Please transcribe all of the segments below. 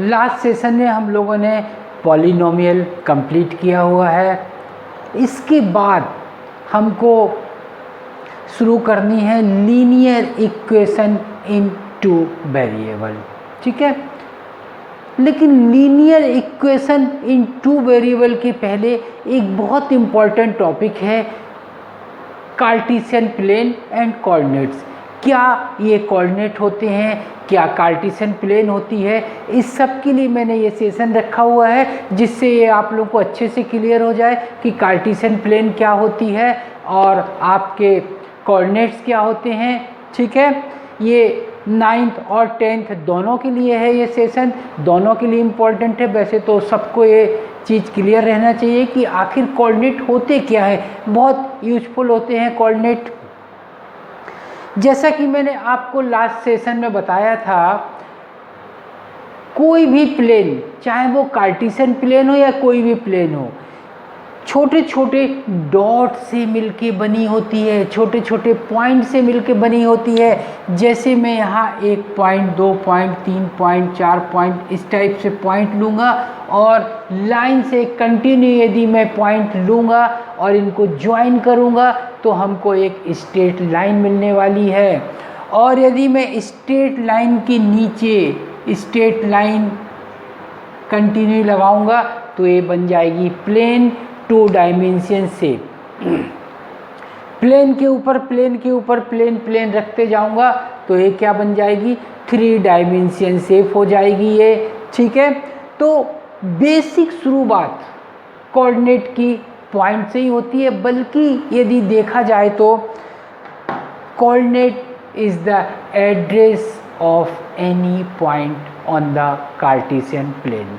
Last session में हम लोगों ने पॉलिनोमियल कंप्लीट किया हुआ है। इसके बाद हमको शुरू करनी है linear equation in two variable, ठीक है। लेकिन linear equation in two variable के पहले एक बहुत इम्पॉर्टेंट टॉपिक है कार्टेशियन प्लेन एंड कोऑर्डिनेट्स। क्या ये कोऑर्डिनेट होते हैं, क्या कार्टेशियन प्लेन होती है, इस सब के लिए मैंने ये सेशन रखा हुआ है जिससे ये आप लोग को अच्छे से क्लियर हो जाए कि कार्टेशियन प्लेन क्या होती है और आपके कोऑर्डिनेट्स क्या होते हैं, ठीक है। ये 9th और 10th दोनों के लिए है, ये सेशन दोनों के लिए इम्पोर्टेंट है। वैसे तो सबको ये चीज़ क्लियर रहना चाहिए कि आखिर कोऑर्डिनेट होते क्या है, बहुत यूजफुल होते हैं कोऑर्डिनेट। जैसा कि मैंने आपको लास्ट सेशन में बताया था, कोई भी प्लेन, चाहे वो कार्टेशियन प्लेन हो या कोई भी प्लेन हो, छोटे छोटे डॉट से मिलके बनी होती है, छोटे छोटे पॉइंट से मिलके बनी होती है। जैसे मैं यहाँ 1 पॉइंट, 2 पॉइंट, 3 पॉइंट, 4 पॉइंट इस टाइप से पॉइंट लूँगा और लाइन से कंटिन्यू यदि मैं पॉइंट लूँगा और इनको ज्वाइन करूँगा तो हमको एक स्ट्रेट लाइन मिलने वाली है। और यदि मैं स्ट्रेट लाइन के नीचे स्ट्रेट लाइन कंटिन्यू लगाऊँगा तो ये बन जाएगी प्लेन 2 डायमेंशन शेप। प्लेन के ऊपर प्लेन के ऊपर प्लेन प्लेन रखते जाऊंगा तो ये क्या बन जाएगी, 3 डायमेंशन शेप हो जाएगी ये, ठीक है। तो बेसिक शुरुआत कोऑर्डिनेट की पॉइंट से ही होती है, बल्कि यदि देखा जाए तो coordinate is the address of any point on the Cartesian plane.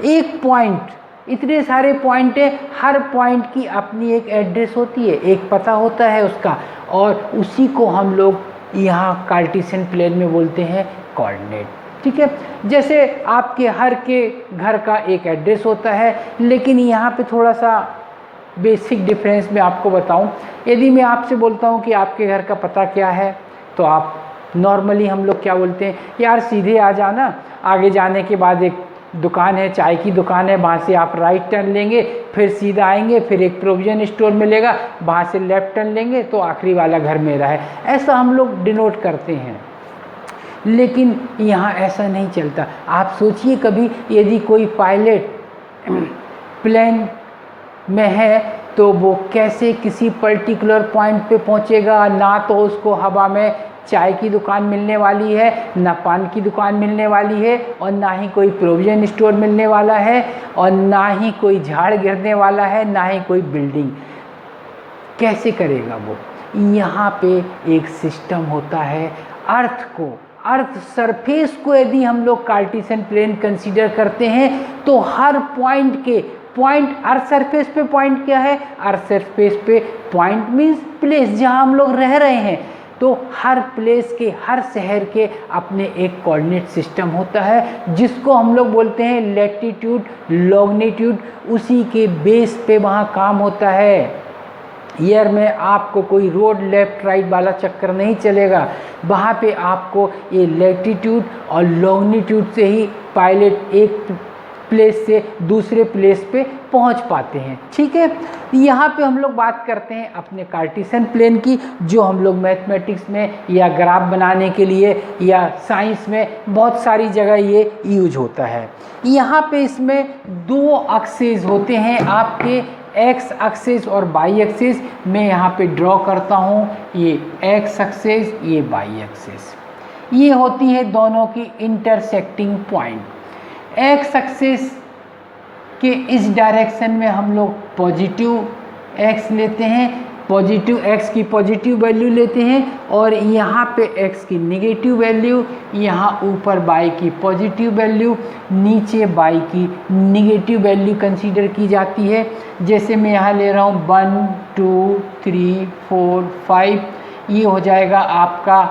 एक पॉइंट, इतने सारे पॉइंट है, हर पॉइंट की अपनी एक एड्रेस होती है, एक पता होता है उसका, और उसी को हम लोग यहाँ कार्टेशियन प्लेन में बोलते हैं कोऑर्डिनेट, ठीक है। जैसे आपके हर के घर का एक एड्रेस होता है, लेकिन यहाँ पे थोड़ा सा बेसिक डिफरेंस मैं आपको बताऊं। यदि मैं आपसे बोलता हूँ कि आपके घर का पता क्या है, तो आप नॉर्मली हम लोग क्या बोलते हैं, यार सीधे आ जाना, आगे जाने के बाद एक दुकान है, चाय की दुकान है, वहाँ से आप राइट टर्न लेंगे, फिर सीधा आएंगे, फिर एक प्रोविजन स्टोर मिलेगा, वहाँ से लेफ्ट टर्न लेंगे तो आखिरी वाला घर मेरा है। ऐसा हम लोग डिनोट करते हैं, लेकिन यहाँ ऐसा नहीं चलता। आप सोचिए कभी यदि कोई पायलट प्लेन में है तो वो कैसे किसी पर्टिकुलर पॉइंट पे पहुँचेगा। ना तो उसको हवा में चाय की दुकान मिलने वाली है, ना पान की दुकान मिलने वाली है, और ना ही कोई प्रोविजन स्टोर मिलने वाला है, और ना ही कोई झाड़ गिरने वाला है, ना ही कोई बिल्डिंग। कैसे करेगा वो? यहाँ पे एक सिस्टम होता है। अर्थ सरफेस को यदि हम लोग कार्टेशियन प्लेन कंसीडर करते हैं तो हर पॉइंट अर्थ सरफेस पे पॉइंट क्या है, अर्थ सरफेस पे पॉइंट मीन्स प्लेस जहाँ हम लोग रह रहे हैं। तो हर प्लेस के, हर शहर के अपने एक कोऑर्डिनेट सिस्टम होता है जिसको हम लोग बोलते हैं लैटिट्यूड लॉन्गिट्यूड। उसी के बेस पे वहाँ काम होता है। ईयर में आपको कोई रोड लेफ्ट राइट वाला चक्कर नहीं चलेगा, वहाँ पे आपको ये लैटिट्यूड और लॉन्गिट्यूड से ही पायलट एक प्लेस से दूसरे प्लेस पे पहुंच पाते हैं, ठीक है। यहाँ पे हम लोग बात करते हैं अपने कार्टेशियन प्लेन की, जो हम लोग मैथमेटिक्स में या ग्राफ बनाने के लिए या साइंस में बहुत सारी जगह ये यूज होता है। यहाँ पे इसमें 2 एक्सिस होते हैं आपके, एक्स एक्सिस और वाई एक्सिस। मैं यहाँ पे ड्रॉ करता हूँ, ये एक्स एक्सिस, ये वाई एक्सिस, ये होती है दोनों की इंटरसेक्टिंग पॉइंट। एक्स एक्सिस के इस डायरेक्शन में हम लोग पॉजिटिव एक्स लेते हैं, पॉजिटिव एक्स की पॉजिटिव वैल्यू लेते हैं, और यहाँ पे एक्स की नेगेटिव वैल्यू, यहाँ ऊपर वाई की पॉजिटिव वैल्यू, नीचे वाई की नेगेटिव वैल्यू कंसीडर की जाती है। जैसे मैं यहाँ ले रहा हूँ 1 2 3 4 5, ये हो जाएगा आपका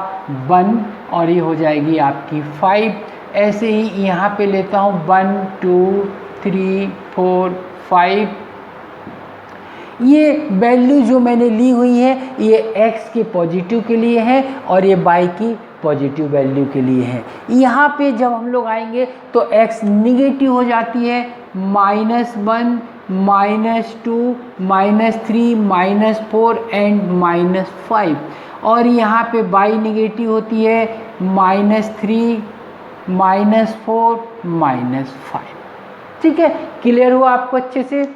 1 और ये हो जाएगी आपकी 5। ऐसे ही यहाँ पे लेता हूँ 1 2 3 4 5। ये वैल्यू जो मैंने ली हुई है ये x के पॉजिटिव के लिए है और ये y की पॉजिटिव वैल्यू के लिए है। यहाँ पे जब हम लोग आएंगे तो x निगेटिव हो जाती है, -1, -2, -3, -4 एंड -5। और यहाँ पे y निगेटिव होती है, -3, -4, -5। ठीक है, क्लियर हुआ आपको अच्छे से।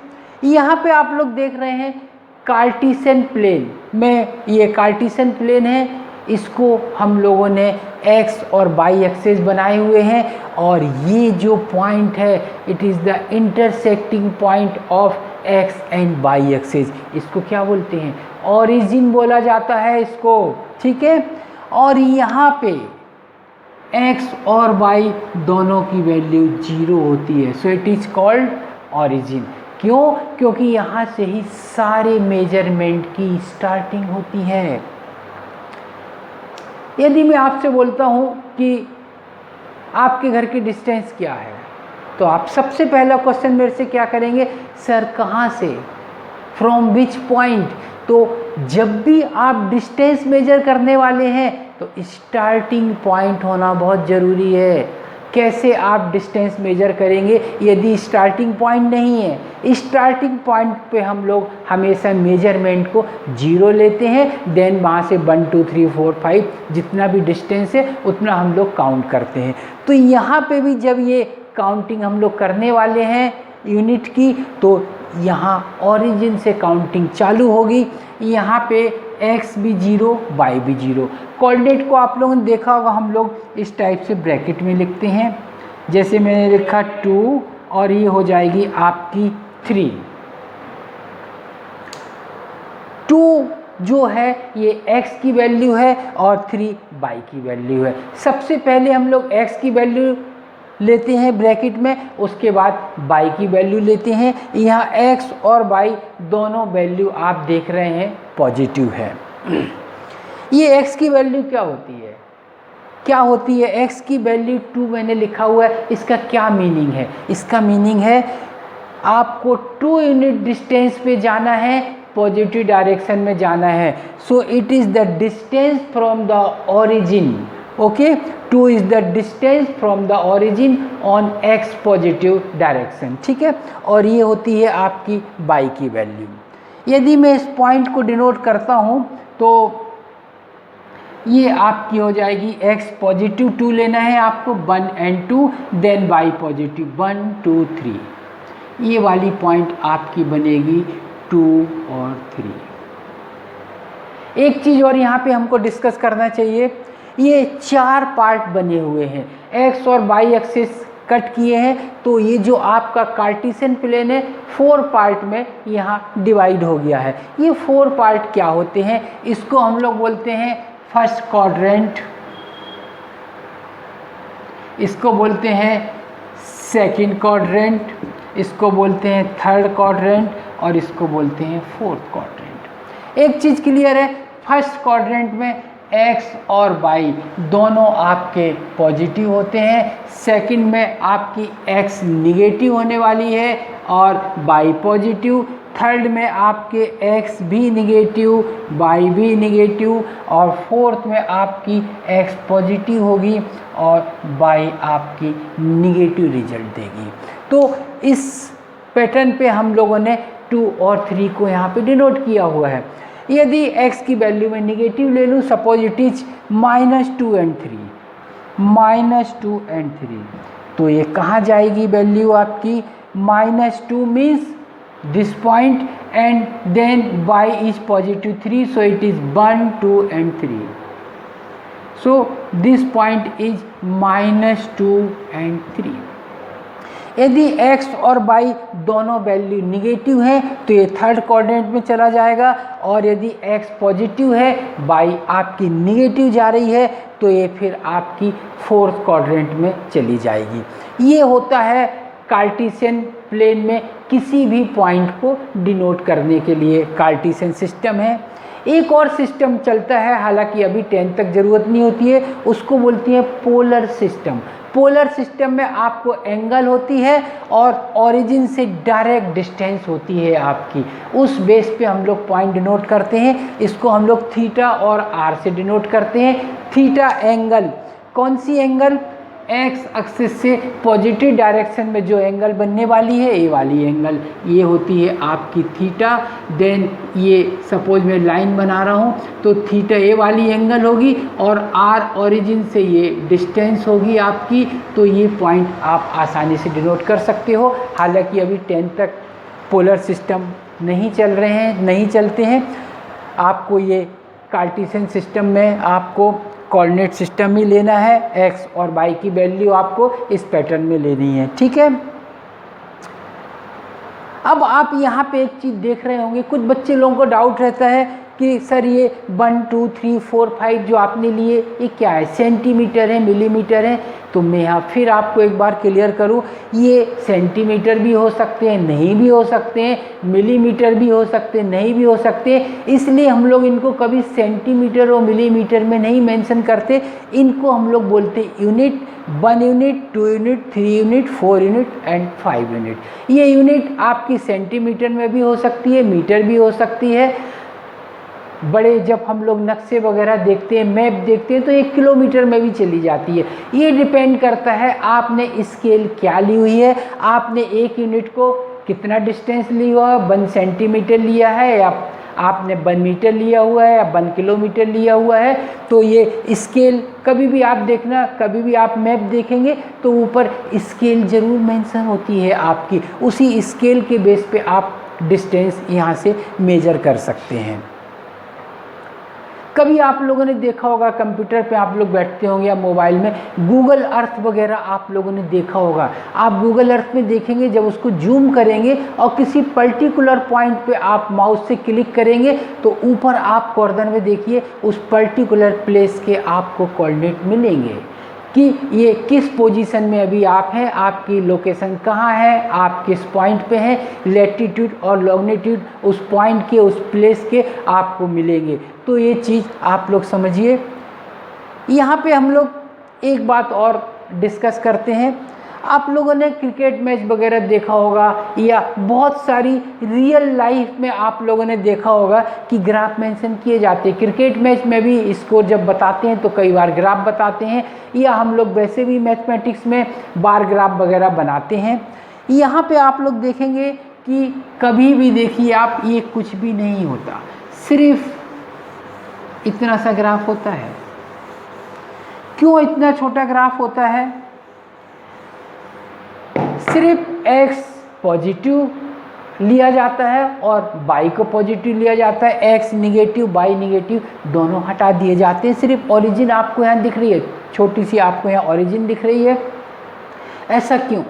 यहाँ पे आप लोग देख रहे हैं कार्टेशियन प्लेन में, ये कार्टेशियन प्लेन है, इसको हम लोगों ने x और y एक्सेस बनाए हुए हैं, और ये जो पॉइंट है it is the intersecting point of x and y axes. इसको क्या बोलते हैं? ओरिजिन बोला जाता है इसको। ठीक है, और यहाँ पे x और y दोनों की वैल्यू 0 होती है, so it is called origin. क्यों? क्योंकि यहाँ से ही सारे मेजरमेंट की स्टार्टिंग होती है। यदि मैं आपसे बोलता हूँ कि आपके घर की डिस्टेंस क्या है, तो आप सबसे पहला क्वेश्चन मेरे से क्या करेंगे? सर कहाँ से, फ्रॉम विच पॉइंट। तो जब भी आप डिस्टेंस मेजर करने वाले हैं तो स्टार्टिंग पॉइंट होना बहुत ज़रूरी है। कैसे आप डिस्टेंस मेजर करेंगे यदि स्टार्टिंग पॉइंट नहीं है? स्टार्टिंग पॉइंट पे हम लोग हमेशा मेजरमेंट को 0 लेते हैं, देन वहाँ से 1 2 3 4 5 जितना भी डिस्टेंस है उतना हम लोग काउंट करते हैं। तो यहाँ पे भी जब ये काउंटिंग हम लोग करने वाले हैं यूनिट की, तो यहाँ ओरिजिन से काउंटिंग चालू होगी। यहाँ पे x भी 0, y भी 0। कोऑर्डिनेट को आप लोगों ने देखा होगा, हम लोग इस टाइप से ब्रैकेट में लिखते हैं, जैसे मैंने लिखा 2 और ये हो जाएगी आपकी 3। 2 जो है ये x की वैल्यू है और 3 y की वैल्यू है। सबसे पहले हम लोग x की वैल्यू लेते हैं ब्रैकेट में, उसके बाद y की वैल्यू लेते हैं। यहाँ x और y दोनों वैल्यू आप देख रहे हैं पॉजिटिव है। ये x की वैल्यू क्या होती है? क्या होती है x की वैल्यू? 2 मैंने लिखा हुआ है, इसका क्या मीनिंग है? इसका मीनिंग है आपको 2 यूनिट डिस्टेंस पे जाना है, पॉजिटिव डायरेक्शन में जाना है। So it is the distance from the origin. Okay, 2 is the distance from the origin on x positive direction. ठीक है, और ये होती है आपकी y की वैल्यू। यदि मैं इस पॉइंट को डिनोट करता हूँ तो ये आपकी हो जाएगी x पॉजिटिव 2 लेना है आपको, 1 and 2, देन y पॉजिटिव 1 2 3। ये वाली पॉइंट आपकी बनेगी 2 और 3। एक चीज़ और यहाँ पे हमको डिस्कस करना चाहिए, ये 4 पार्ट बने हुए हैं, x और y एक्सिस कट किए हैं, तो ये जो आपका कार्टेशियन प्लेन है 4 पार्ट में यहाँ डिवाइड हो गया है। ये 4 पार्ट क्या होते हैं? इसको हम लोग बोलते हैं फर्स्ट क्वाड्रेंट, इसको बोलते हैं सेकंड क्वाड्रेंट, इसको बोलते हैं थर्ड क्वाड्रेंट, और इसको बोलते हैं फोर्थ क्वाड्रेंट। एक चीज़ क्लियर है, फर्स्ट क्वाड्रेंट में x और y दोनों आपके पॉजिटिव होते हैं, सेकंड में आपकी x निगेटिव होने वाली है और y पॉजिटिव, थर्ड में आपके x भी निगेटिव y भी निगेटिव, और फोर्थ में आपकी x पॉजिटिव होगी और y आपकी निगेटिव रिजल्ट देगी। तो इस पैटर्न पे हम लोगों ने 2 और 3 को यहाँ पे डिनोट किया हुआ है। यदि x की वैल्यू में निगेटिव ले लूँ, suppose it is -2 and 3, -2 and 3, तो ये कहाँ जाएगी वैल्यू आपकी? -2 means this point and then y is positive 3, so it is 1 2 and 3, so this point is -2 and 3। यदि x और y दोनों वैल्यू निगेटिव हैं तो ये थर्ड क्वाड्रेंट में चला जाएगा, और यदि x पॉजिटिव है y आपकी निगेटिव जा रही है तो ये फिर आपकी फोर्थ क्वाड्रेंट में चली जाएगी। ये होता है कार्टेशियन प्लेन में किसी भी पॉइंट को डिनोट करने के लिए कार्टेशियन सिस्टम है। एक और सिस्टम चलता है, हालांकि अभी 10 तक ज़रूरत नहीं होती है, उसको बोलती है पोलर सिस्टम। पोलर सिस्टम में आपको एंगल होती है और ओरिजिन से डायरेक्ट डिस्टेंस होती है आपकी, उस बेस पे हम लोग पॉइंट डिनोट करते हैं। इसको हम लोग थीटा और आर से डिनोट करते हैं। थीटा एंगल, कौन सी एंगल? एक्स एक्सिस से पॉजिटिव डायरेक्शन में जो एंगल बनने वाली है, ये वाली एंगल, ये होती है आपकी थीटा। देन ये सपोज मैं लाइन बना रहा हूँ तो थीटा ये वाली एंगल होगी और आर ओरिजिन से ये डिस्टेंस होगी आपकी। तो ये पॉइंट आप आसानी से डिनोट कर सकते हो। हालांकि अभी 10 तक पोलर सिस्टम नहीं चल रहे हैं, नहीं चलते हैं। आपको ये कार्टेशियन सिस्टम में आपको कोऑर्डिनेट सिस्टम ही लेना है, एक्स और वाई की वैल्यू आपको इस पैटर्न में लेनी है, ठीक है। अब आप यहाँ पे एक चीज़ देख रहे होंगे, कुछ बच्चे लोगों को डाउट रहता है कि सर ये 1 2 3 4 5 जो आपने लिए ये क्या है, सेंटीमीटर है, मिलीमीटर है? तो मैं यहाँ फिर आपको एक बार क्लियर करूँ, ये सेंटीमीटर भी हो सकते हैं, नहीं भी हो सकते हैं, मिलीमीटर भी हो सकते हैं, नहीं भी हो सकते हैं। इसलिए हम लोग इनको कभी सेंटीमीटर और मिलीमीटर में नहीं मेंशन करते, इनको हम लोग बोलते हैं unit. 1 unit, 2 unit, 3 unit, 4 unit and 5 unit. ये यूनिट आपकी सेंटीमीटर में भी हो सकती है, मीटर भी हो सकती है। बड़े जब हम लोग नक्शे वगैरह देखते हैं, मैप देखते हैं, तो 1 किलोमीटर में भी चली जाती है। ये डिपेंड करता है आपने स्केल क्या ली हुई है, आपने 1 यूनिट को कितना डिस्टेंस लिया हुआ है, 1 सेंटीमीटर लिया है या आपने 1 मीटर लिया हुआ है या 1 किलोमीटर लिया हुआ है। तो ये स्केल कभी भी आप देखना, कभी भी आप मैप देखेंगे तो ऊपर स्केल ज़रूर मेंशन होती है आपकी, उसी स्केल के बेस पे आप डिस्टेंस यहाँ से मेजर कर सकते हैं। कभी आप लोगों ने देखा होगा, कंप्यूटर पे आप लोग बैठते होंगे या मोबाइल में, गूगल अर्थ वगैरह आप लोगों ने देखा होगा। आप गूगल अर्थ में देखेंगे, जब उसको जूम करेंगे और किसी पर्टिकुलर पॉइंट पे आप माउस से क्लिक करेंगे तो ऊपर आप कॉर्नर में देखिए उस पर्टिकुलर प्लेस के आपको कोऑर्डिनेट मिलेंगे कि ये किस पोजीशन में अभी आप हैं, आपकी लोकेशन कहाँ है, आप किस पॉइंट पे हैं, लैटिट्यूड और लॉन्गिट्यूड उस पॉइंट के, उस प्लेस के आपको मिलेंगे। तो ये चीज़ आप लोग समझिए। यहाँ पे हम लोग एक बात और डिस्कस करते हैं। आप लोगों ने क्रिकेट मैच वगैरह देखा होगा या बहुत सारी रियल लाइफ में आप लोगों ने देखा होगा कि ग्राफ मेंशन किए जाते हैं। क्रिकेट मैच में भी स्कोर जब बताते हैं तो कई बार ग्राफ बताते हैं, या हम लोग वैसे भी मैथमेटिक्स में बार ग्राफ वगैरह बनाते हैं। यहाँ पे आप लोग देखेंगे कि कभी भी देखिए आप, ये कुछ भी नहीं होता, सिर्फ इतना सा ग्राफ होता है। क्यों इतना छोटा ग्राफ होता है? सिर्फ x पॉजिटिव लिया जाता है और y को पॉजिटिव लिया जाता है, x निगेटिव y निगेटिव दोनों हटा दिए जाते हैं। सिर्फ ओरिजिन आपको यहाँ दिख रही है, छोटी सी आपको यहाँ ओरिजिन दिख रही है। ऐसा क्यों?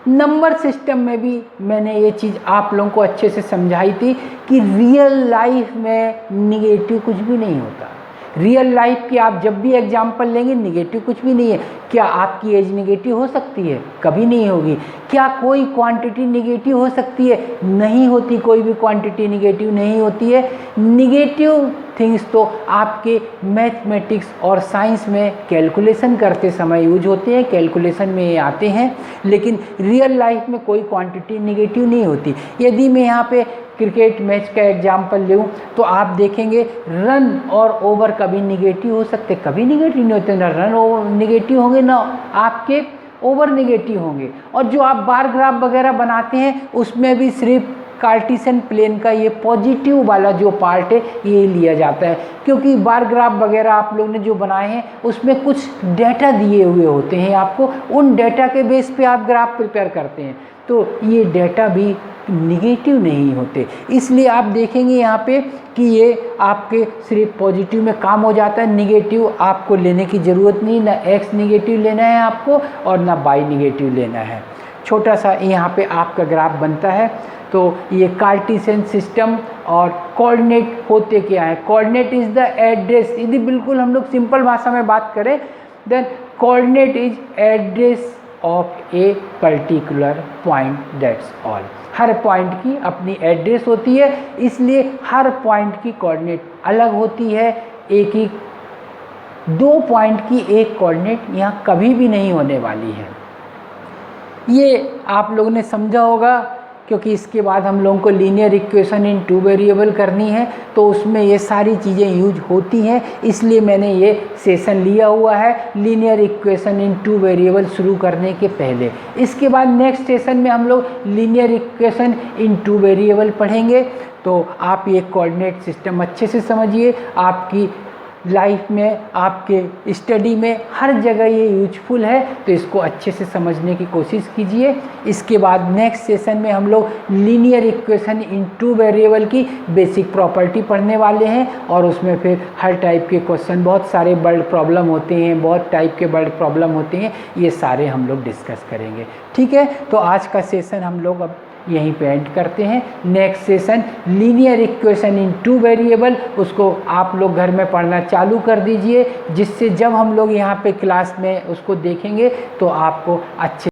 नंबर सिस्टम में भी मैंने ये चीज़ आप लोगों को अच्छे से समझाई थी कि रियल लाइफ में निगेटिव कुछ भी नहीं होता। रियल लाइफ की आप जब भी एग्जाम्पल लेंगे, निगेटिव कुछ भी नहीं है। क्या आपकी एज निगेटिव हो सकती है? कभी नहीं होगी। क्या कोई क्वांटिटी निगेटिव हो सकती है? नहीं होती, कोई भी क्वांटिटी निगेटिव नहीं होती है। निगेटिव थिंग्स तो आपके मैथमेटिक्स और साइंस में कैलकुलेशन करते समय यूज होते हैं, कैलकुलेशन में आते हैं, लेकिन रियल लाइफ में कोई क्वांटिटी निगेटिव नहीं होती। यदि मैं यहाँ पे क्रिकेट मैच का एग्जाम्पल लूँ तो आप देखेंगे रन और ओवर कभी निगेटिव हो सकते, कभी निगेटिव नहीं होते। ना रन ओवर निगेटिव होंगे, ना आपके ओवर निगेटिव होंगे। और जो आप बार ग्राफ वगैरह बनाते हैं उसमें भी सिर्फ कार्टेशियन प्लेन का ये पॉजिटिव वाला जो पार्ट है ये लिया जाता है, क्योंकि बार ग्राफ वगैरह आप लोग ने जो बनाए हैं उसमें कुछ डेटा दिए हुए होते हैं आपको, उन डेटा के बेस पे आप ग्राफ प्रिपेयर करते हैं, तो ये डेटा भी निगेटिव नहीं होते। इसलिए आप देखेंगे यहाँ पे कि ये आपके सिर्फ पॉजिटिव में काम हो जाता है, निगेटिव आपको लेने की ज़रूरत नहीं, ना x निगेटिव लेना है आपको और ना y निगेटिव लेना है। छोटा सा यहाँ पे आपका ग्राफ बनता है। तो ये कार्टेशियन सिस्टम और कोऑर्डिनेट होते क्या है? कोऑर्डिनेट इज़ द एड्रेस, यदि बिल्कुल हम लोग सिंपल भाषा में बात करें, then coordinate is address of a particular point, that's all. हर पॉइंट की अपनी एड्रेस होती है, इसलिए हर पॉइंट की कोऑर्डिनेट अलग होती है। एक ही 2 पॉइंट की एक कोऑर्डिनेट यहाँ कभी भी नहीं होने वाली है। ये आप लोगों ने समझा होगा, क्योंकि इसके बाद हम लोगों को लीनियर इक्वेशन इन 2 वेरिएबल करनी है, तो उसमें ये सारी चीज़ें यूज होती हैं, इसलिए मैंने ये सेशन लिया हुआ है लीनियर इक्वेशन इन 2 वेरिएबल शुरू करने के पहले। इसके बाद नेक्स्ट सेशन में हम लोग लीनियर इक्वेशन इन 2 वेरिएबल पढ़ेंगे। तो आप ये कोऑर्डिनेट सिस्टम अच्छे से समझिए, आपकी लाइफ में, आपके स्टडी में हर जगह ये यूजफुल है, तो इसको अच्छे से समझने की कोशिश कीजिए। इसके बाद नेक्स्ट सेशन में हम लोग लीनियर इक्वेशन इन 2 वेरिएबल की बेसिक प्रॉपर्टी पढ़ने वाले हैं, और उसमें फिर हर टाइप के क्वेश्चन, बहुत सारे वर्ड प्रॉब्लम होते हैं, बहुत टाइप के वर्ड प्रॉब्लम होते हैं, ये सारे हम लोग डिस्कस करेंगे। ठीक है, तो आज का सेशन हम लोग अब यहीं पे एंड करते हैं। Next session linear equation in 2 variable, उसको आप लोग घर में पढ़ना चालू कर दीजिए, जिससे जब हम लोग यहाँ पे क्लास में उसको देखेंगे तो आपको अच्छे